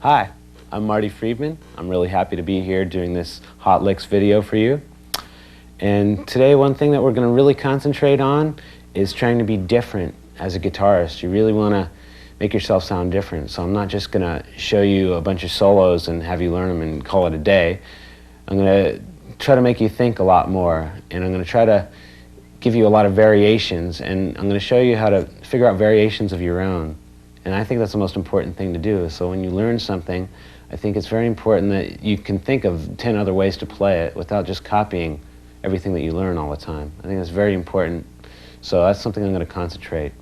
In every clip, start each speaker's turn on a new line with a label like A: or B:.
A: Hi, I'm Marty Friedman. I'm really happy to be here doing this Hotlicks video for you. And today one thing that we're going to really concentrate on is trying to be different as a guitarist. You really want to make yourself sound different. So I'm not just going to show you a bunch of solos and have you learn them and call it a day. I'm going to try to make you think a lot more, and I'm going to try to give you a lot of variations, and I'm going to show you how to figure out variations of your own. And I think that's the most important thing to do. So when you learn something, I think it's very important that you can think of 10 other ways to play it without just copying everything that you learn all the time. I think that's very important. So that's something I'm going to concentrate.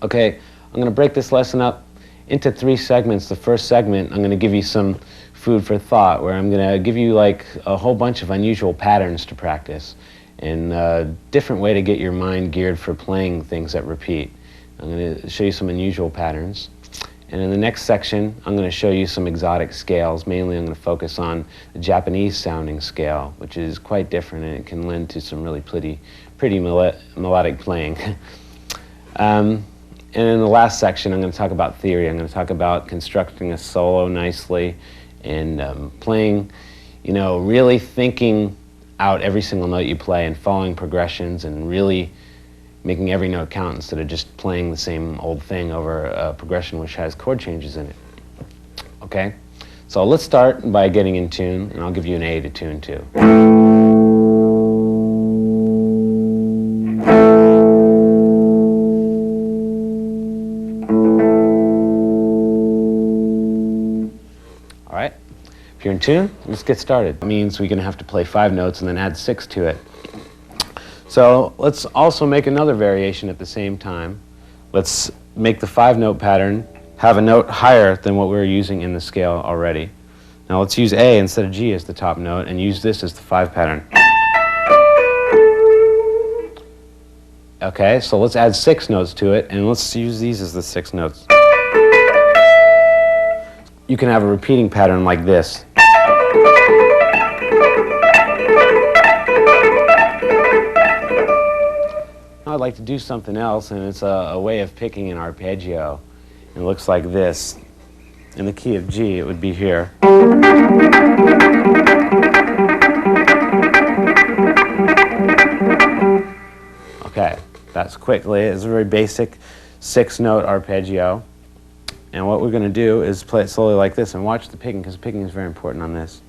A: Okay, I'm going to break this lesson up into 3 segments. The first segment, I'm going to give you some food for thought, where I'm going to give you like a whole bunch of unusual patterns to practice and a different way to get your mind geared for playing things that repeat. I'm going to show you some unusual patterns. And in the next section, I'm going to show you some exotic scales. Mainly, I'm going to focus on the Japanese sounding scale, which is quite different, and it can lend to some really pretty melodic playing. And in the last section, I'm going to talk about theory. I'm going to talk about constructing a solo nicely and playing, you know, really thinking out every single note you play and following progressions and really making every note count instead of just playing the same old thing over a progression which has chord changes in it. Okay? So let's start by getting in tune, and I'll give you an A to tune to. All right? If you're in tune, let's get started. It means we're going to have to play 5 notes and then add 6 to it. So let's also make another variation at the same time. Let's make the 5-note pattern have a note higher than what we're using in the scale already. Now let's use A instead of G as the top note and use this as the 5 pattern. Okay, so let's add 6 notes to it, and let's use these as the 6 notes. You can have a repeating pattern like this. I'd like to do something else, and it's a way of picking an arpeggio. It looks like this. In the key of G, it would be here. Okay, that's quickly. It's a very basic 6-note arpeggio. And what we're going to do is play it slowly like this, and watch the picking, because picking is very important on this.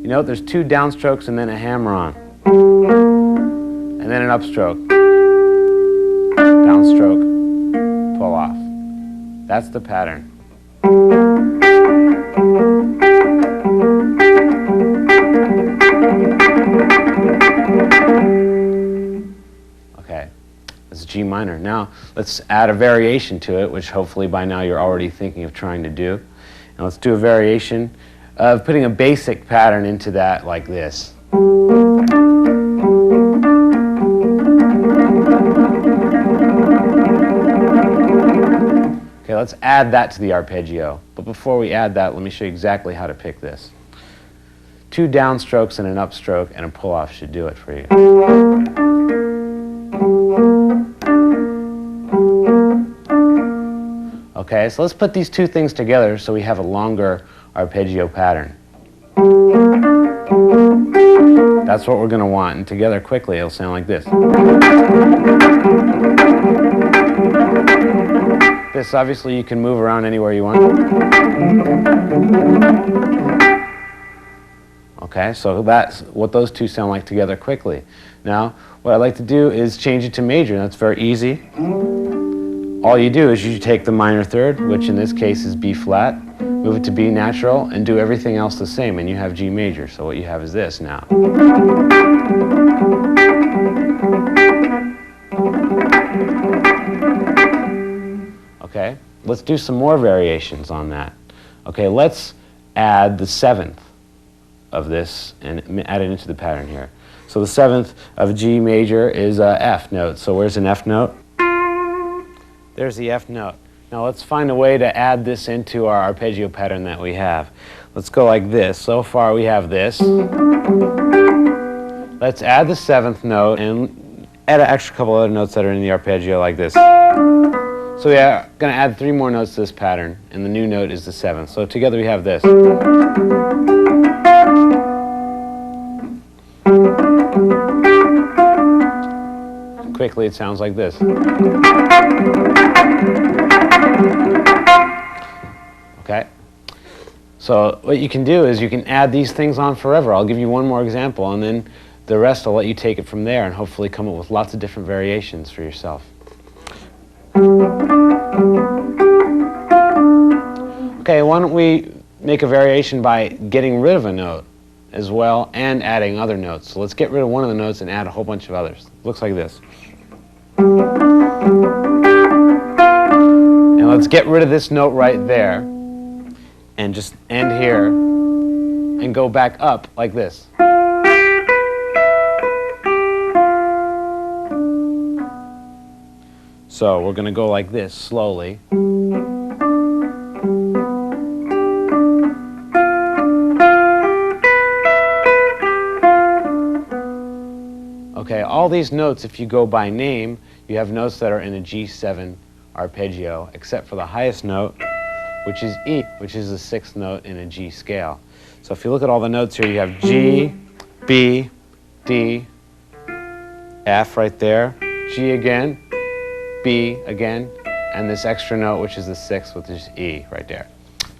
A: Note there's 2 downstrokes and then a hammer-on, and then an upstroke, downstroke, pull off. That's the pattern. Okay, that's G minor. Now let's add a variation to it, which hopefully by now you're already thinking of trying to do. And let's do a variation of putting a basic pattern into that like this. Okay, let's add that to the arpeggio. But before we add that, let me show you exactly how to pick this. 2 downstrokes and an upstroke and a pull-off should do it for you. Okay, so let's put these two things together so we have a longer arpeggio pattern. That's what we're going to want, and together quickly it'll sound like this. This obviously you can move around anywhere you want. Okay, so that's what those two sound like together quickly. Now, what I'd like to do is change it to major, and that's very easy. All you do is you take the minor third, which in this case is B flat, move it to B natural, and do everything else the same, and you have G major. So what you have is this now. Okay, let's do some more variations on that. Okay, let's add the 7th of this and add it into the pattern here. So the 7th of G major is a F note. So where's an F note? There's the F note. Now let's find a way to add this into our arpeggio pattern that we have. Let's go like this. So far we have this. Let's add the 7th note and add an extra couple other notes that are in the arpeggio like this. So we are going to add 3 more notes to this pattern, and the new note is the 7th. So together we have this. Quickly it sounds like this. Okay? So what you can do is you can add these things on forever. I'll give you one more example, and then the rest I'll let you take it from there and hopefully come up with lots of different variations for yourself. Okay, why don't we make a variation by getting rid of a note as well and adding other notes. So let's get rid of one of the notes and add a whole bunch of others. It looks like this. And let's get rid of this note right there and just end here and go back up like this. So we're going to go like this slowly. Okay, all these notes, if you go by name, you have notes that are in a G7 arpeggio, except for the highest note, which is E, which is the 6th note in a G scale. So if you look at all the notes here, you have G, B, D, F right there, G again, B again, and this extra note, which is the 6th, which is E right there.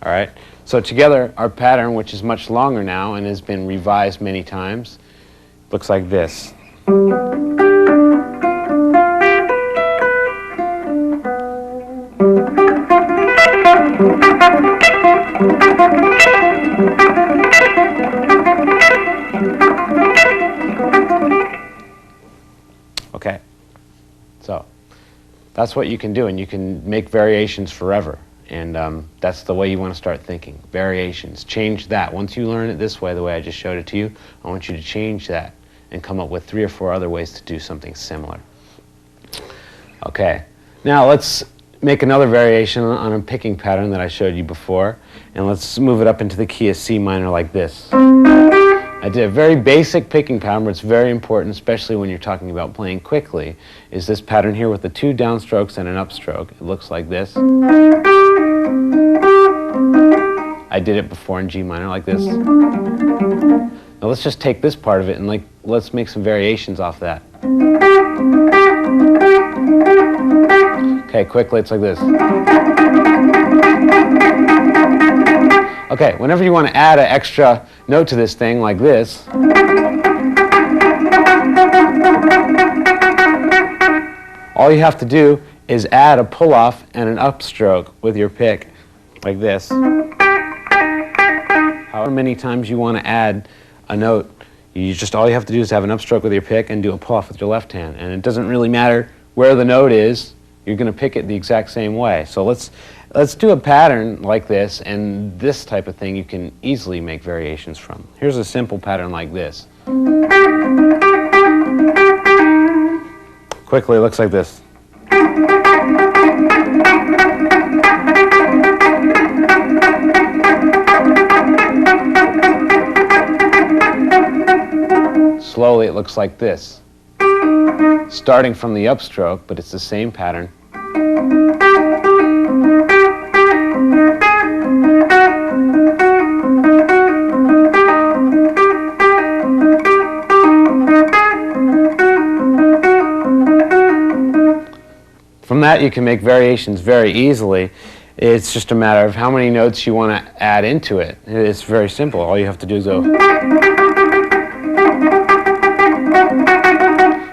A: All right? So together, our pattern, which is much longer now and has been revised many times, looks like this. Okay, so that's what you can do, and you can make variations forever, and that's the way you want to start thinking. Variations, change that. Once you learn it this way, the way I just showed it to you, I want you to change that and come up with 3 or 4 other ways to do something similar. Okay, now let's make another variation on a picking pattern that I showed you before, and let's move it up into the key of C minor like this. I did a very basic picking pattern, but it's very important, especially when you're talking about playing quickly, is this pattern here with the 2 downstrokes and an upstroke. It looks like this. I did it before in G minor like this. Now let's just take this part of it and let's make some variations off that. Okay, quickly it's like this. Okay, whenever you want to add an extra note to this thing like this, all you have to do is add a pull-off and an upstroke with your pick like this. However many times you want to add a note, all you have to do is have an upstroke with your pick and do a pull-off with your left hand. And it doesn't really matter where the note is, you're going to pick it the exact same way. So let's do a pattern like this, and this type of thing you can easily make variations from. Here's a simple pattern like this. Quickly, it looks like this. slowly it looks like this. Starting from the upstroke, but it's the same pattern. From that you can make variations very easily. It's just a matter of how many notes you want to add into it. It's very simple. All you have to do is go.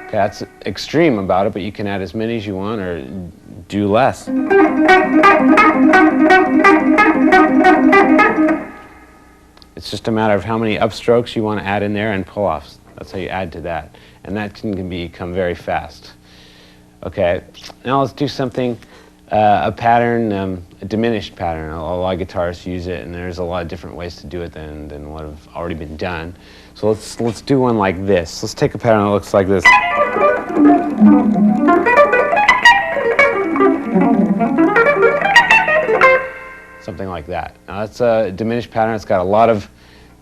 A: Okay, that's extreme about it, but you can add as many as you want or do less. It's just a matter of how many upstrokes you want to add in there and pull-offs. That's how you add to that. And that can become very fast. Okay, now let's do something, a pattern, a diminished pattern. A lot of guitarists use it, and there's a lot of different ways to do it than what have already been done. So let's do one like this. Let's take a pattern that looks like this. Something like that. Now that's a diminished pattern. It's got a lot of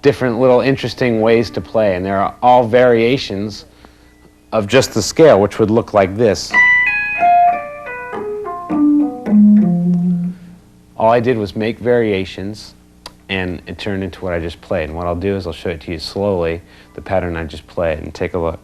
A: different little interesting ways to play, and there are all variations of just the scale, which would look like this. All I did was make variations, and it turned into what I just played. And what I'll do is I'll show it to you slowly, the pattern I just played, and take a look.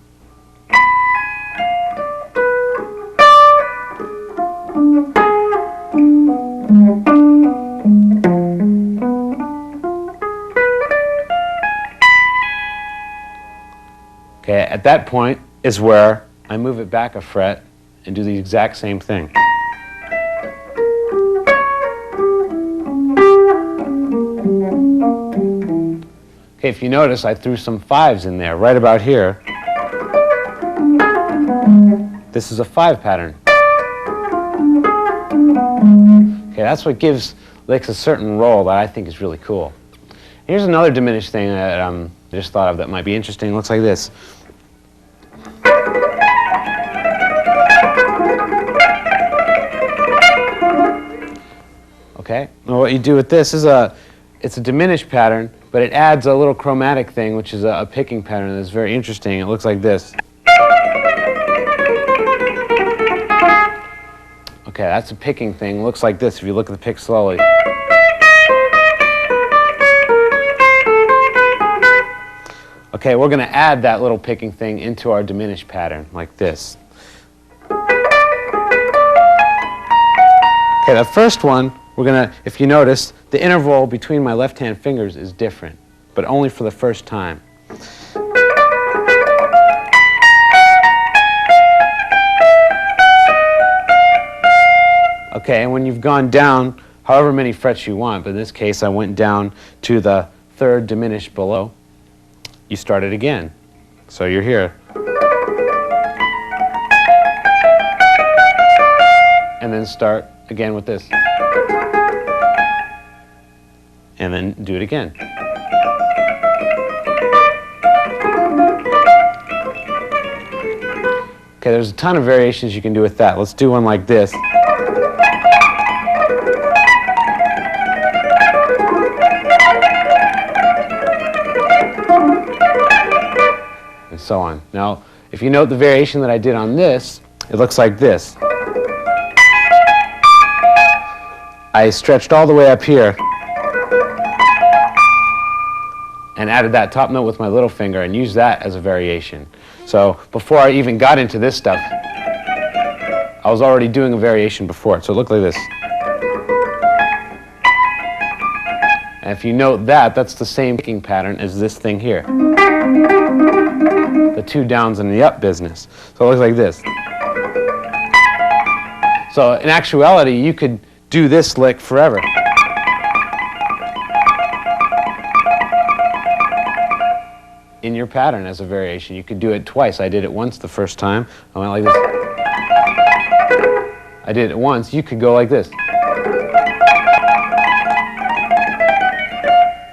A: Okay, at that point is where I move it back a fret and do the exact same thing. Okay, if you notice, I threw some fives in there, right about here. This is a 5 pattern. Okay, that's what gives licks a certain role that I think is really cool. Here's another diminished thing that I just thought of that might be interesting. It looks like this. Okay, well, what you do with this is it's a diminished pattern, but it adds a little chromatic thing, which is a picking pattern that's very interesting. It looks like this. Okay, that's a picking thing. It looks like this if you look at the pick slowly. Okay, we're going to add that little picking thing into our diminished pattern, like this. Okay, the first one, we're going to, if you notice, the interval between my left-hand fingers is different, but only for the first time. Okay, and when you've gone down however many frets you want, but in this case I went down to the 3rd diminished below, you start it again. So you're here. And then start again with this. And then do it again. Okay, there's a ton of variations you can do with that. Let's do one like this. And so on. Now, if you note the variation that I did on this, it looks like this. I stretched all the way up here and added that top note with my little finger and used that as a variation. So before I even got into this stuff, I was already doing a variation before it. So it looked like this. And if you note that, that's the same picking pattern as this thing here. The 2 downs and the up business. So it looks like this. So in actuality, you could do this lick forever. In your pattern as a variation. You could do it twice. I did it once the first time. I went like this. I did it once. You could go like this.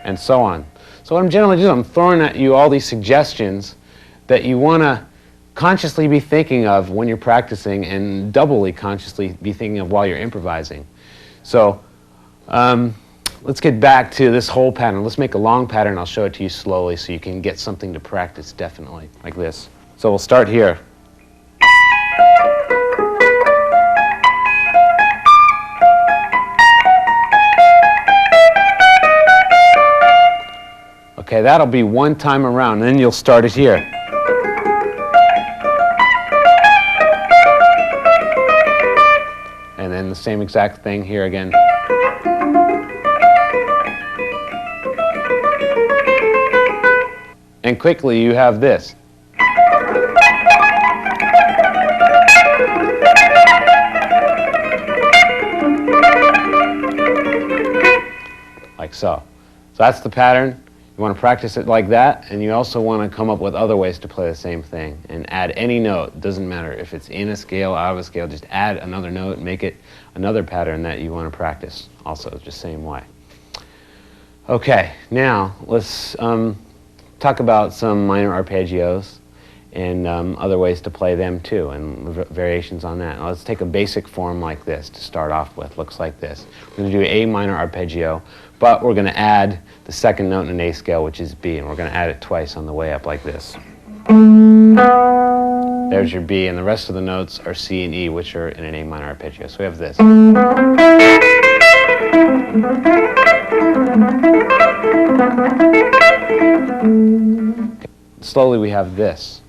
A: And so on. So what I'm generally doing, I'm throwing at you all these suggestions that you want to consciously be thinking of when you're practicing and doubly consciously be thinking of while you're improvising. So let's get back to this whole pattern. Let's make a long pattern. I'll show it to you slowly so you can get something to practice definitely, like this. So we'll start here. Okay, that'll be one time around, and then you'll start it here. And then the same exact thing here again. And quickly you have this. Like so. So that's the pattern. You want to practice it like that, and you also want to come up with other ways to play the same thing and add any note. Doesn't matter if it's in a scale, out of a scale, just add another note and make it another pattern that you want to practice also, just same way. Okay, now let's talk about some minor arpeggios and other ways to play them too, and variations on that. Now let's take a basic form like this to start off with. Looks like this. We're going to do A minor arpeggio, but we're going to add the second note in an A scale, which is B, and we're going to add it twice on the way up like this. There's your B, and the rest of the notes are C and E, which are in an A minor arpeggio. So we have this. Okay. Slowly we have this.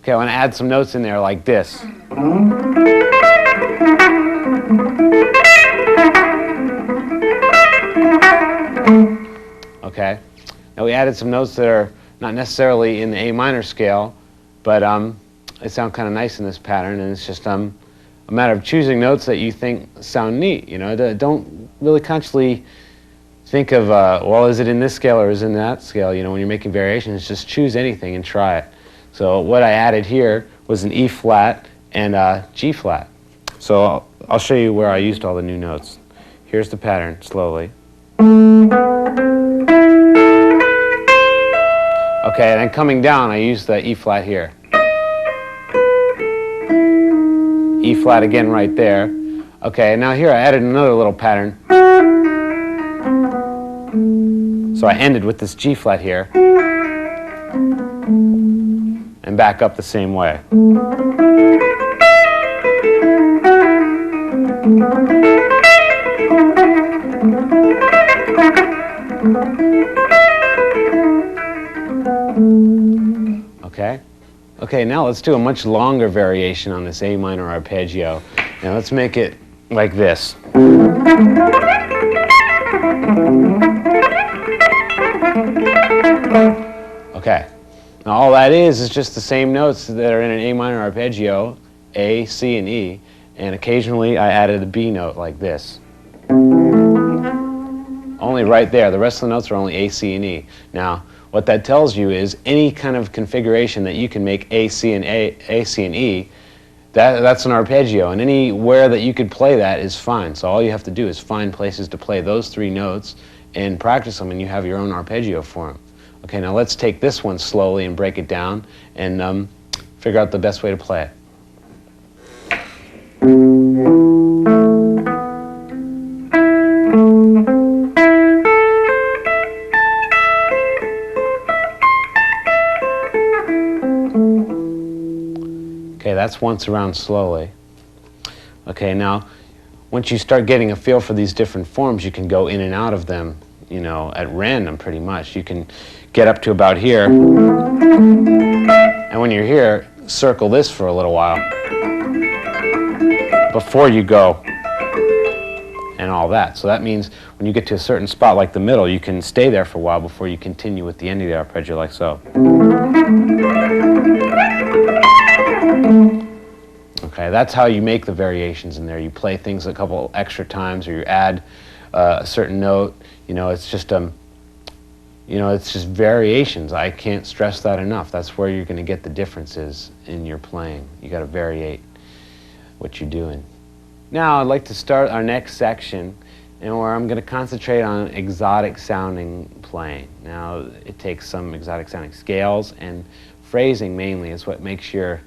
A: Okay, I want to add some notes in there like this. Okay, now we added some notes that are not necessarily in the A minor scale, but they sound kind of nice in this pattern, and it's just a matter of choosing notes that you think sound neat. You know, don't really consciously think of, well, is it in this scale or is it in that scale? You know, when you're making variations, just choose anything and try it. So what I added here was an E flat and a G flat. So I'll show you where I used all the new notes. Here's the pattern, slowly. Okay, and then coming down, I used the E flat here. E flat again right there. Okay, and now here I added another little pattern. So I ended with this G flat here. And back up the same way. Okay? Okay, now let's do a much longer variation on this A minor arpeggio. Now let's make it like this. Okay. Now all that is just the same notes that are in an A minor arpeggio, A, C, and E, and occasionally I added a B note like this. Only right there. The rest of the notes are only A, C, and E. Now, what that tells you is any kind of configuration that you can make A, C, and E, that's an arpeggio, and anywhere that you could play that is fine. So all you have to do is find places to play those three notes and practice them, and you have your own arpeggio for them. Okay, now let's take this one slowly and break it down and figure out the best way to play it. Okay, that's once around slowly. Okay, now once you start getting a feel for these different forms, you can go in and out of them, you know, at random pretty much. You can get up to about here, and when you're here, circle this for a little while before you go and all that. So that means when you get to a certain spot like the middle, you can stay there for a while before you continue with the end of the arpeggio like so. Okay, that's how you make the variations in there. You play things a couple extra times, or you add a certain note. You know, it's just it's just variations. I can't stress that enough. That's where you're going to get the differences in your playing. You got to variate what you're doing. Now I'd like to start our next section, and where I'm going to concentrate on exotic sounding playing. Now it takes some exotic sounding scales and phrasing mainly is what makes your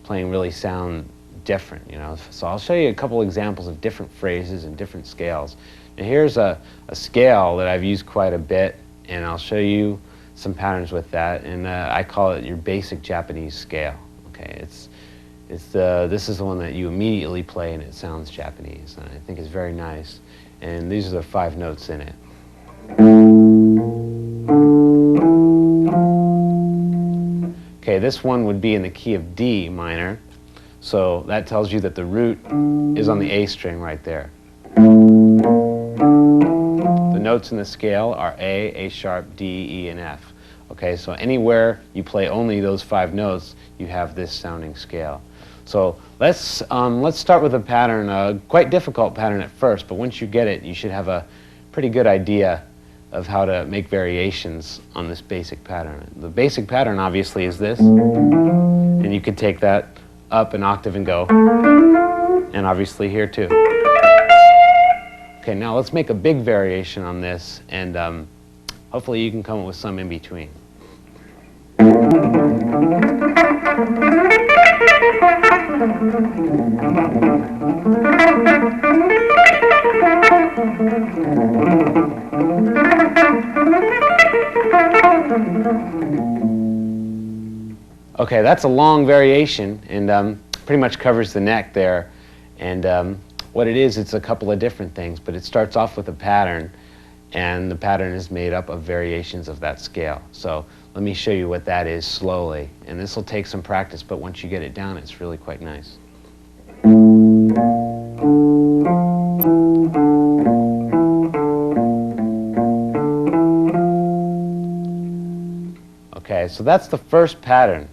A: playing really sound different, you know. So I'll show you a couple examples of different phrases and different scales. Now here's a scale that I've used quite a bit, and I'll show you some patterns with that, and I call it your basic Japanese scale. Okay, this is the one that you immediately play and it sounds Japanese, and I think it's very nice. And these are the 5 notes in it. Okay, this one would be in the key of D minor, so that tells you that the root is on the A string right there. The notes in the scale are A, A sharp, D, E, and F. Okay, so anywhere you play only those 5 notes, you have this sounding scale. So let's start with a pattern, a quite difficult pattern at first, but once you get it, you should have a pretty good idea of how to make variations on this basic pattern. The basic pattern obviously is this, and you could take that up an octave and go, and obviously here too. Okay, now let's make a big variation on this, and hopefully you can come up with some in between. Okay, that's a long variation, and pretty much covers the neck there. And what it is, it's a couple of different things, but it starts off with a pattern, and the pattern is made up of variations of that scale. So let me show you what that is slowly, and this will take some practice, but once you get it down, it's really quite nice. Okay, so that's the first pattern.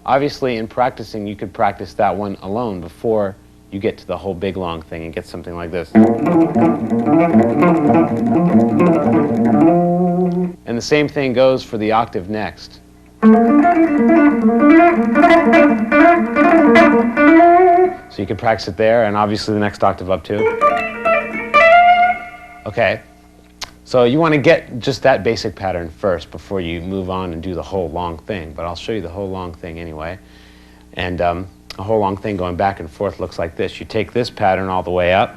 A: Obviously, in practicing, you could practice that one alone before you get to the whole big long thing and get something like this. And the same thing goes for the octave next. So you can practice it there, and obviously the next octave up too. Okay, so you want to get just that basic pattern first before you move on and do the whole long thing, but I'll show you the whole long thing anyway. And a whole long thing going back and forth looks like this. You take this pattern all the way up.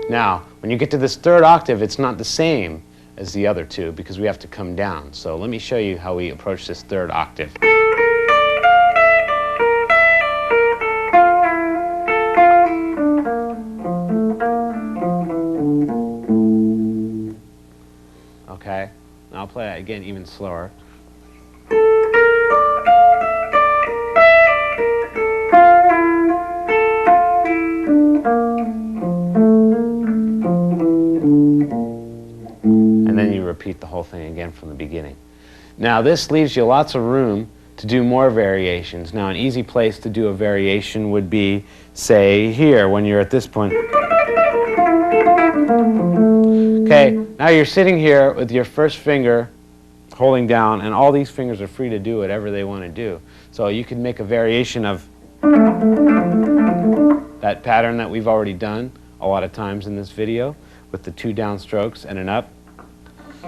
A: Now, when you get to this third octave, it's not the same as the other two because we have to come down. So let me show you how we approach this third octave. Okay, now I'll play it again even slower. Repeat the whole thing again from the beginning. Now this leaves you lots of room to do more variations. Now an easy place to do a variation would be, say, here when you're at this point. Okay, now you're sitting here with your first finger holding down, and all these fingers are free to do whatever they want to do. So you can make a variation of that pattern that we've already done a lot of times in this video with the 2 down strokes and an up. So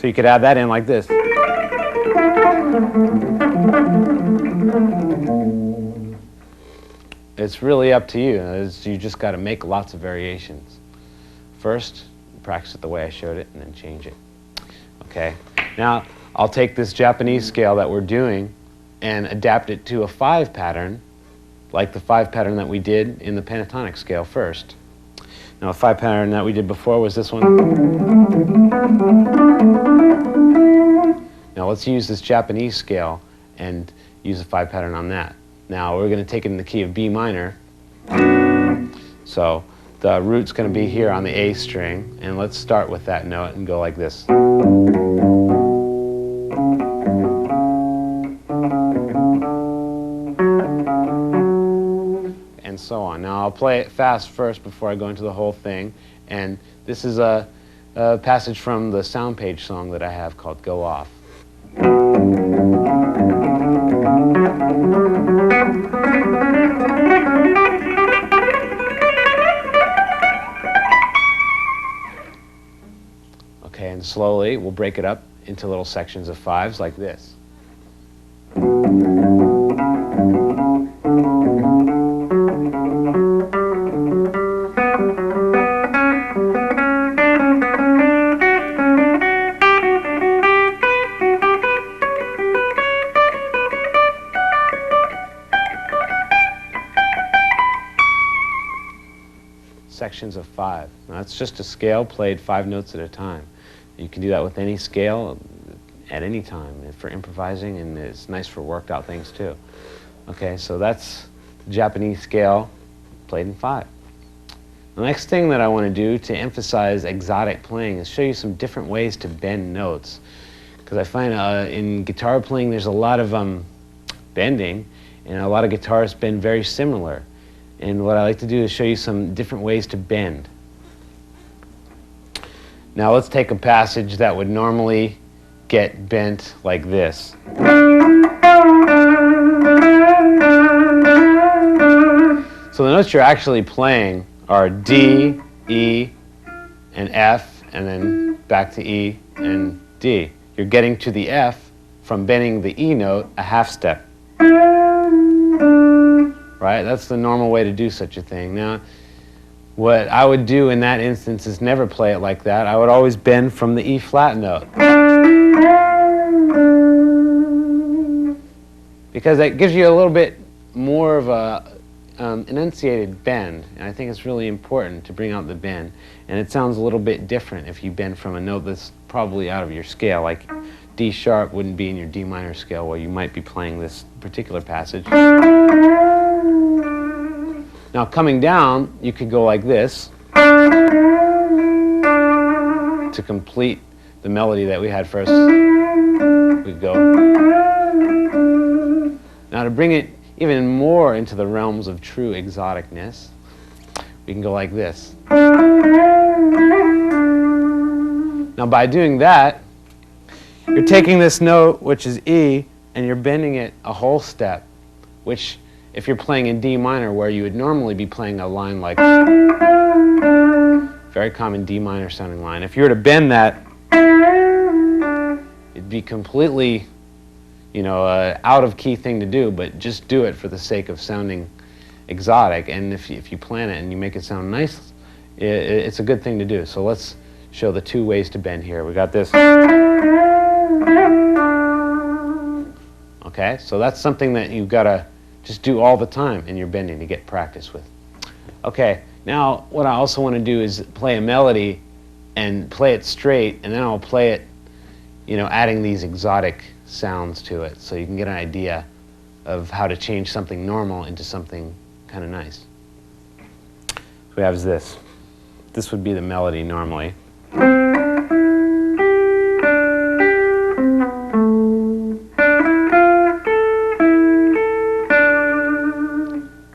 A: you could add that in like this. It's really up to you. You just got to make lots of variations. First, practice it the way I showed it and then change it. Okay. Now, I'll take this Japanese scale that we're doing and adapt it to a 5 pattern, like the 5 pattern that we did in the pentatonic scale first. Now, a 5 pattern that we did before was this one. Now, let's use this Japanese scale and use a 5 pattern on that. Now, we're going to take it in the key of B minor. So, the root's going to be here on the A string, and let's start with that note and go like this. And so on. Now I'll play it fast first before I go into the whole thing, and this is a a passage from the Sound Page song that I have called Go Off. Okay, and slowly we'll break it up into little sections of fives like this. Sections of five. Now that's just a scale played 5 notes at a time. You can do that with any scale at any time for improvising, and it's nice for worked out things too. Okay, so that's the Japanese scale played in 5. The next thing that I want to do to emphasize exotic playing is show you some different ways to bend notes. Because I find in guitar playing there's a lot of bending, and a lot of guitarists bend very similar. And what I like to do is show you some different ways to bend. Now let's take a passage that would normally get bent like this. So the notes you're actually playing are D, E, and F, and then back to E and D. You're getting to the F from bending the E note a half step. Right? That's the normal way to do such a thing. Now, what I would do in that instance is never play it like that. I would always bend from the E flat note. Because that gives you a little bit more of a enunciated bend, and I think it's really important to bring out the bend. And it sounds a little bit different if you bend from a note that's probably out of your scale, like D sharp wouldn't be in your D minor scale where you might be playing this particular passage. Now coming down, you could go like this to complete the melody that we had first. We go. Now to bring it even more into the realms of true exoticness, we can go like this. Now by doing that, you're taking this note, which is E, and you're bending it a whole step, which if you're playing in D minor, where you would normally be playing a line like, very common D minor sounding line, if you were to bend that, it'd be completely, out of key thing to do, but just do it for the sake of sounding exotic. And if you plan it and you make it sound nice, it's a good thing to do. So let's show the 2 ways to bend here. We got this. Okay, so that's something that you've got to just do all the time in your bending to get practice with. Okay, now what I also want to do is play a melody and play it straight, and then I'll play it, adding these exotic sounds to it, so you can get an idea of how to change something normal into something kind of nice. So we have this. This would be the melody normally.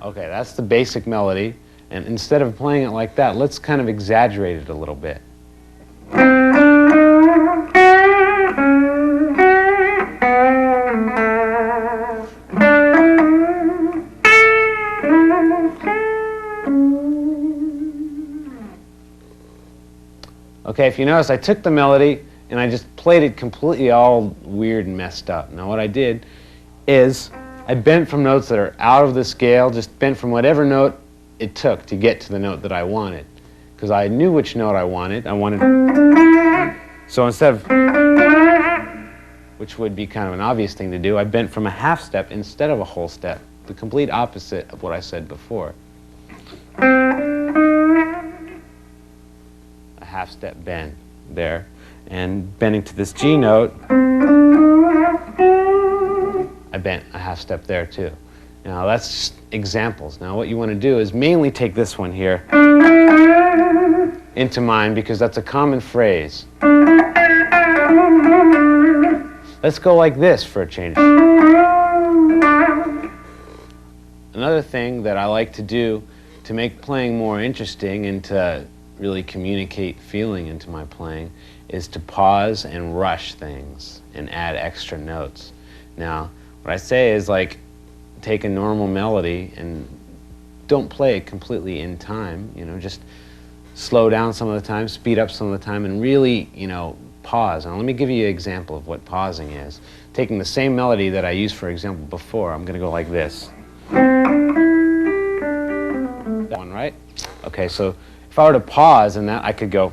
A: Okay, that's the basic melody, and instead of playing it like that, let's kind of exaggerate it a little bit. Okay, if you notice, I took the melody and I just played it completely all weird and messed up. Now what I did is I bent from notes that are out of the scale, just bent from whatever note it took to get to the note that I wanted. Because I knew which note I wanted. So instead of, which would be kind of an obvious thing to do, I bent from a half step instead of a whole step. The complete opposite of what I said before. A half step bend there. And bending to this G note, I bent a half step there too. Now that's just examples. Now what you want to do is mainly take this one here into mind, because that's a common phrase. Let's go like this for a change. Another thing that I like to do to make playing more interesting and to really communicate feeling into my playing is to pause and rush things and add extra notes. Now, what I say is, like, take a normal melody and don't play it completely in time, you know, just slow down some of the time, speed up some of the time, and really, you know, pause. Now let me give you an example of what pausing is. Taking the same melody that I used, for example, before, I'm going to go like this. That one, right? Okay, so if I were to pause in that, I could go.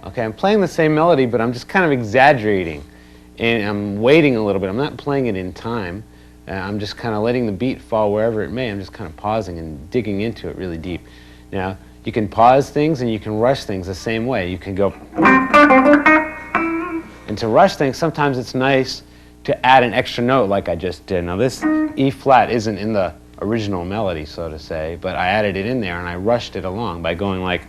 A: Okay, I'm playing the same melody, but I'm just kind of exaggerating. And I'm waiting a little bit. I'm not playing it in time. I'm just kind of letting the beat fall wherever it may. I'm just kind of pausing and digging into it really deep. Now, you can pause things and you can rush things the same way. You can go. And to rush things, sometimes it's nice to add an extra note like I just did. Now, this E flat isn't in the original melody, so to say, but I added it in there and I rushed it along by going like.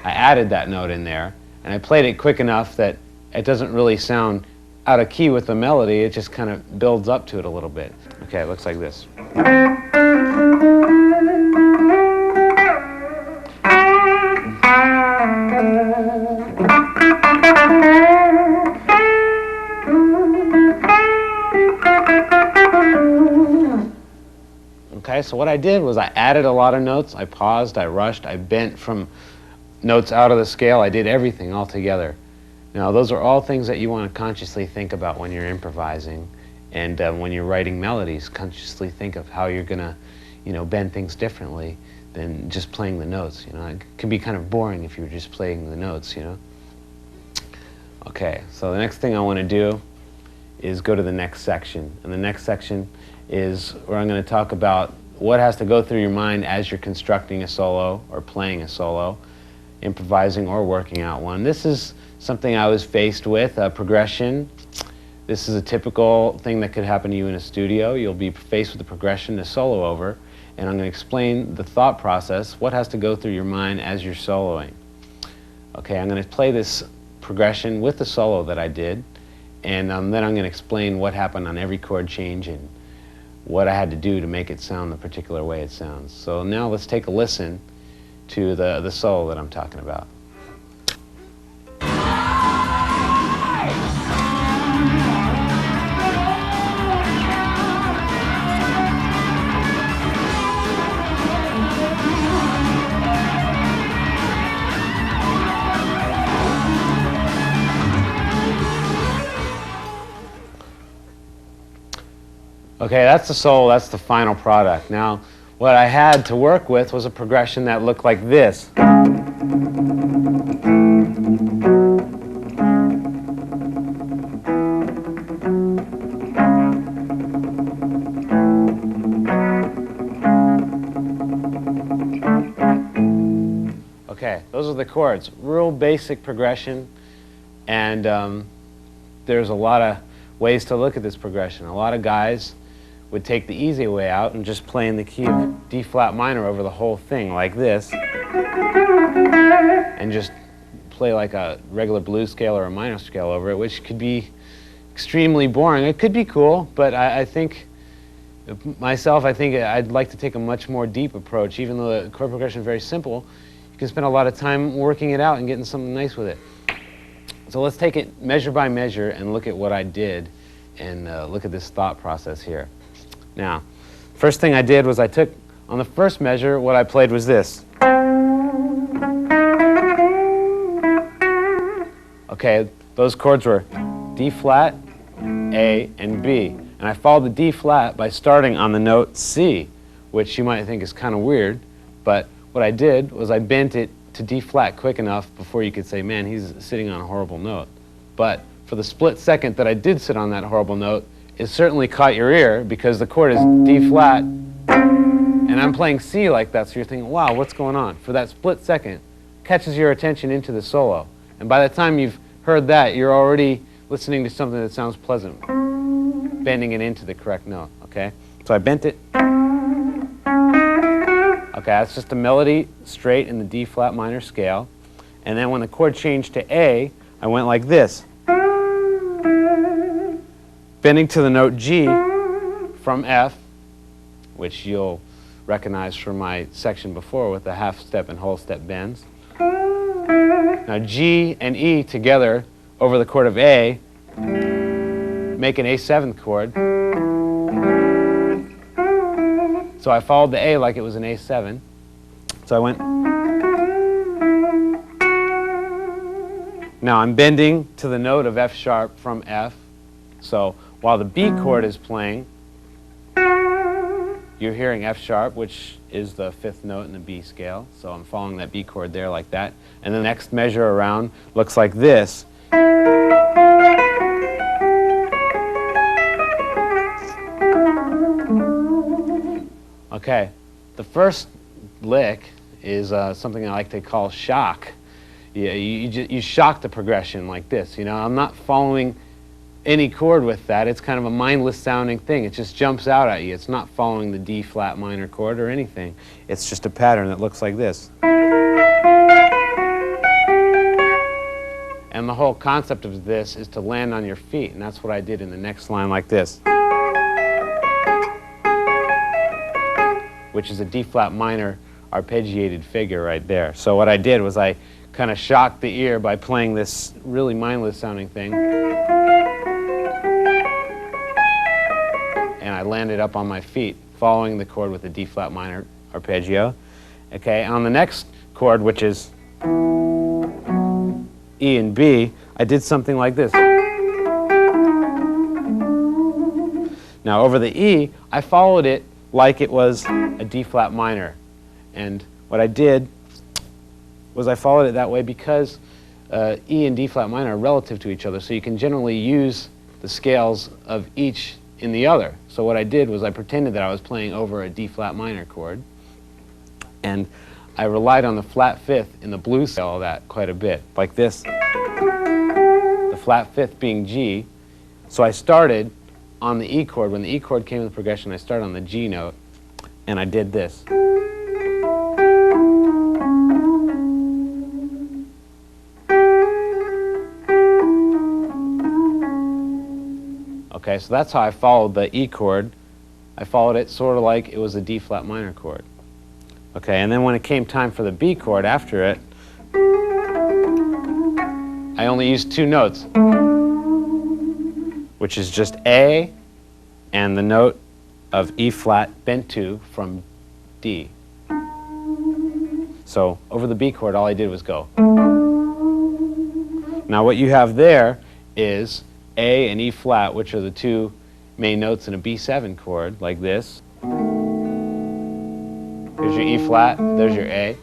A: I added that note in there and I played it quick enough that it doesn't really sound out of key with the melody. It just kind of builds up to it a little bit. Okay, it looks like this. Okay, so what I did was I added a lot of notes. I paused, I rushed, I bent from notes out of the scale. I did everything all together. Now, those are all things that you want to consciously think about when you're improvising, and when you're writing melodies, consciously think of how you're going to, you know, bend things differently than just playing the notes. You know, it can be kind of boring if you're just playing the notes. You know. Okay, so the next thing I want to do is go to the next section, and the next section is where I'm going to talk about what has to go through your mind as you're constructing a solo or playing a solo, improvising or working out one. This is something I was faced with, a progression. This is a typical thing that could happen to you in a studio. You'll be faced with a progression to solo over, and I'm going to explain the thought process, what has to go through your mind as you're soloing. Okay, I'm going to play this progression with the solo that I did, and then I'm going to explain what happened on every chord change and what I had to do to make it sound the particular way it sounds. So now let's take a listen to the solo that I'm talking about. Okay, that's the solo, that's the final product. Now, what I had to work with was a progression that looked like this. Okay, those are the chords. Real basic progression, and there's a lot of ways to look at this progression. A lot of guys would take the easy way out and just play in the key of D flat minor over the whole thing like this, and just play like a regular blues scale or a minor scale over it, which could be extremely boring. It could be cool, but I think myself, I think I'd like to take a much more deep approach. Even though the chord progression is very simple, you can spend a lot of time working it out and getting something nice with it. So let's take it measure by measure and look at what I did and look at this thought process here. Now, first thing I did was I took, on the first measure, what I played was this. Okay, those chords were D flat, A, and B. And I followed the D flat by starting on the note C, which you might think is kind of weird, but what I did was I bent it to D flat quick enough before you could say, man, he's sitting on a horrible note. But for the split second that I did sit on that horrible note, it certainly caught your ear because the chord is D flat, and I'm playing C like that, so you're thinking, wow, what's going on? For that split second, catches your attention into the solo. And by the time you've heard that, you're already listening to something that sounds pleasant, bending it into the correct note, okay? So I bent it. Okay, that's just a melody straight in the D flat minor scale. And then when the chord changed to A, I went like this. bending to the note G from F, which you'll recognize from my section before with the half step and whole step bends. Now G and E together over the chord of A make an A7 chord. So I followed the A like it was an A7. So I went. Now I'm bending to the note of F sharp from F. So while the B chord is playing, you're hearing F sharp, which is the fifth note in the B scale. So I'm following that B chord there like that. And the next measure around looks like this. Okay, the first lick is something I like to call shock. You shock the progression like this. You know, I'm not following any chord with that. It's kind of a mindless sounding thing. It just jumps out at you. It's not following the D flat minor chord or anything. It's just a pattern that looks like this. And the whole concept of this is to land on your feet, and that's what I did in the next line like this, which is a D flat minor arpeggiated figure right there. So what I did was I kind of shocked the ear by playing this really mindless sounding thing, and I landed up on my feet following the chord with a D flat minor arpeggio. Okay, and on the next chord, which is E and B, I did something like this. Now over the E, I followed it like it was a D flat minor. And what I did was I followed it that way because E and D flat minor are relative to each other, so you can generally use the scales of each in the other. So what I did was I pretended that I was playing over a D flat minor chord, and I relied on the flat fifth in the blues scale of that quite a bit, like this. The flat fifth being G. So I started on the E chord. When the E chord came in the progression, I started on the G note, and I did this. Okay, so that's how I followed the E chord. I followed it sort of like it was a D flat minor chord. Okay, and then when it came time for the B chord after it, I only used two notes, which is just A and the note of E flat bent to from D. So over the B chord, all I did was go. Now what you have there is A and E flat, which are the two main notes in a B7 chord, like this. Here's your E flat, there's your A.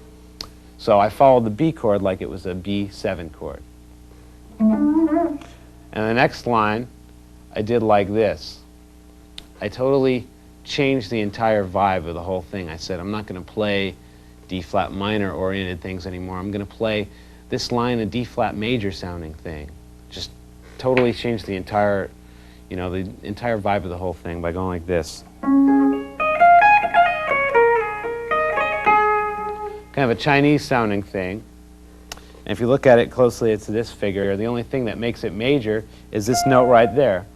A: So I followed the B chord like it was a B7 chord. And the next line, I did like this. I totally changed the entire vibe of the whole thing. I said, I'm not going to play D flat minor oriented things anymore. I'm going to play this line, a D flat major sounding thing. Just totally changed the entire, you know, the entire vibe of the whole thing by going like this. Kind of a Chinese sounding thing. And if you look at it closely, it's this figure. The only thing that makes it major is this note right there,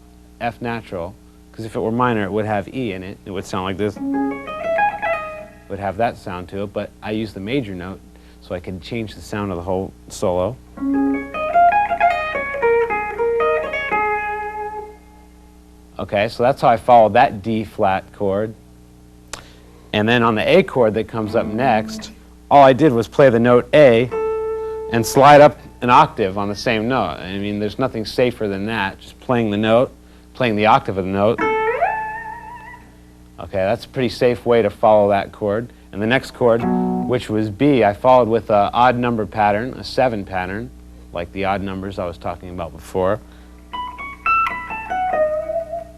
A: F natural. Because if it were minor, it would have E in it. It would sound like this. It would have that sound to it, but I used the major note so I could change the sound of the whole solo. Okay, so that's how I followed that D flat chord. And then on the A chord that comes up next, all I did was play the note A and slide up an octave on the same note. I mean, there's nothing safer than that. Just playing the note, playing the octave of the note. Okay, that's a pretty safe way to follow that chord. And the next chord, which was B, I followed with an odd number pattern, a 7 pattern, like the odd numbers I was talking about before.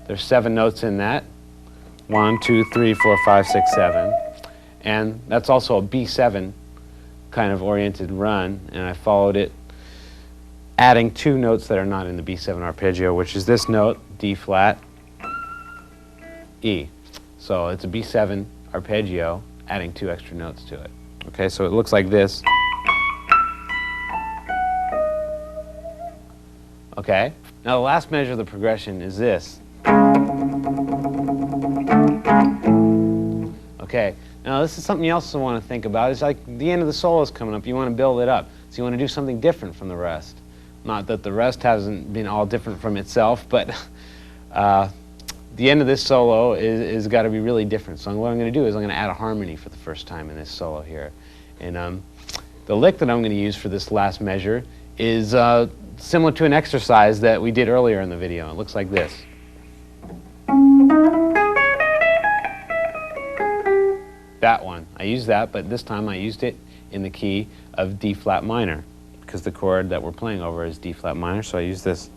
A: There's 7 notes in that. 1, 2, 3, 4, 5, 6, 7. And that's also a B7 kind of oriented run, and I followed it adding 2 notes that are not in the B7 arpeggio, which is this note, D flat, E. So it's a B7 arpeggio adding 2 extra notes to it. Okay, so it looks like this. Okay, now the last measure of the progression is this. Okay, now this is something you also want to think about. It's like the end of the solo is coming up. You want to build it up. So you want to do something different from the rest. Not that the rest hasn't been all different from itself, but the end of this solo is got to be really different. So what I'm going to do is I'm going to add a harmony for the first time in this solo here. And the lick that I'm going to use for this last measure is similar to an exercise that we did earlier in the video. It looks like this. That one. I used that, but this time I used it in the key of D flat minor, because the chord that we're playing over is D flat minor, so I used this.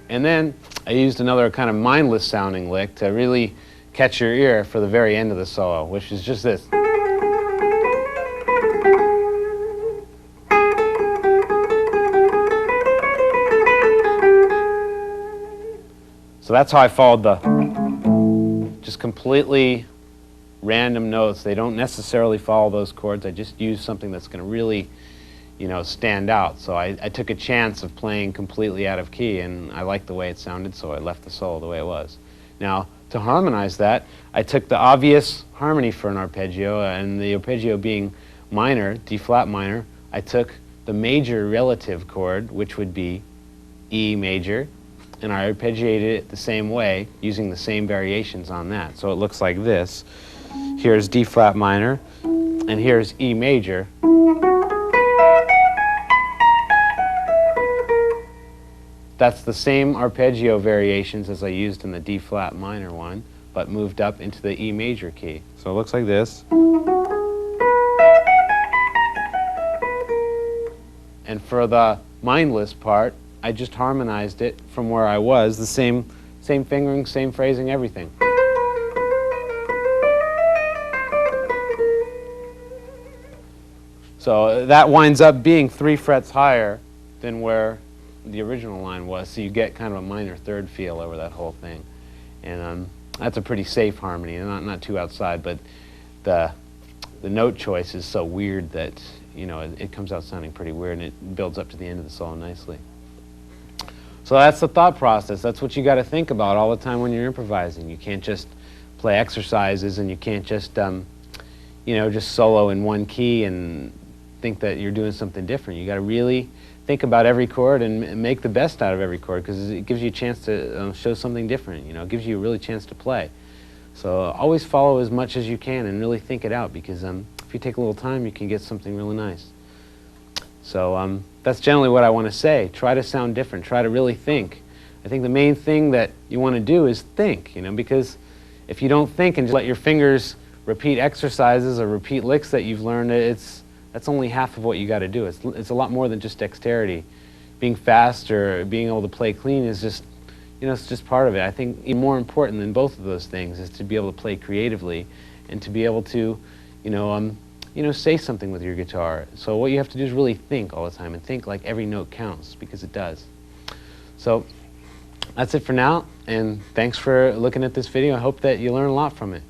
A: And then I used another kind of mindless sounding lick to really catch your ear for the very end of the solo, which is just this. So that's how I followed the just completely random notes. They don't necessarily follow those chords. I just used something that's going to really, you know, stand out. So I took a chance of playing completely out of key, and I liked the way it sounded, so I left the solo the way it was. Now, to harmonize that, I took the obvious harmony for an arpeggio, and the arpeggio being minor, D flat minor, I took the major relative chord, which would be E major, and I arpeggiated it the same way, using the same variations on that. So it looks like this. Here's D flat minor, and here's E major. That's the same arpeggio variations as I used in the D flat minor one, but moved up into the E major key. So it looks like this. And for the mindless part, I just harmonized it from where I was, the same fingering, same phrasing, everything. So that winds up being 3 frets higher than where the original line was, so you get kind of a minor third feel over that whole thing. And that's a pretty safe harmony, and not too outside, but the note choice is so weird that, you know, it comes out sounding pretty weird, and it builds up to the end of the solo nicely. So that's the thought process. That's what you got to think about all the time when you're improvising. You can't just play exercises, and you can't just, you know, just solo in one key and think that you're doing something different. You got to really think about every chord and make the best out of every chord, because it gives you a chance to show something different. You know, it gives you a really chance to play. So always follow as much as you can and really think it out, because if you take a little time, you can get something really nice. So that's generally what I want to say. Try to sound different. Try to really think. I think the main thing that you want to do is think, you know, because if you don't think and just let your fingers repeat exercises or repeat licks that you've learned, that's only half of what you got to do. It's a lot more than just dexterity. Being fast or being able to play clean is just, you know, it's just part of it. I think even more important than both of those things is to be able to play creatively and to be able to, you know, say something with your guitar. So what you have to do is really think all the time, and think like every note counts, because it does. So that's it for now, and thanks for looking at this video. I hope that you learn a lot from it.